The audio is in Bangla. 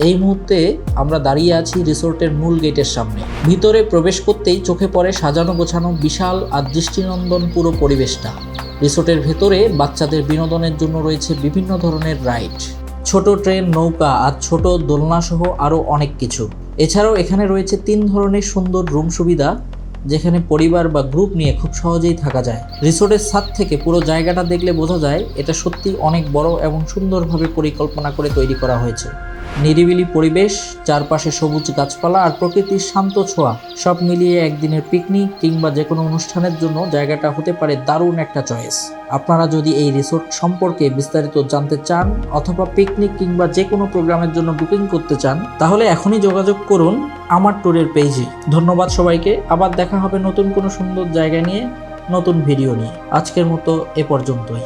এই মুহূর্তে আমরা দাঁড়িয়ে আছি রিসোর্টের মূল গেটের সামনে। ভিতরে প্রবেশ করতেই চোখে পড়ে সাজানো গোছানো বিশাল আর দৃষ্টিনন্দন পুরো পরিবেশটা। রিসোর্টের ভেতরে বাচ্চাদের বিনোদনের জন্য রয়েছে বিভিন্ন ধরনের রাইড, ছোট ট্রেন, নৌকা আর ছোট দোলনা সহ আরও অনেক কিছু। এছাড়াও এখানে রয়েছে 3 ধরনের সুন্দর রুম সুবিধা, যেখানে পরিবার বা গ্রুপ নিয়ে খুব সহজেই থাকা যায়। রিসোর্টের ছাদ থেকে পুরো জায়গাটা দেখলে বোঝা যায় এটা সত্যি অনেক বড় এবং সুন্দরভাবে পরিকল্পনা করে তৈরি করা হয়েছে। নিরিবিলি পরিবেশ, চারপাশে সবুজ গাছপালা আর প্রকৃতির শান্ত ছোঁয়া, সব মিলিয়ে একদিনের পিকনিক কিংবা যে কোনো অনুষ্ঠানের জন্য জায়গাটা হতে পারে দারুণ একটা চয়েস। আপনারা যদি এই রিসোর্ট সম্পর্কে বিস্তারিত জানতে চান অথবা পিকনিক কিংবা যে কোনো প্রোগ্রামের জন্য বুকিং করতে চান, তাহলে এখনই যোগাযোগ করুন আমার ট্যুরের পেজে। ধন্যবাদ সবাইকে। আবার দেখা হবে নতুন কোনো সুন্দর জায়গা নিয়ে, নতুন ভিডিও নিয়ে। আজকের মতো এ পর্যন্তই।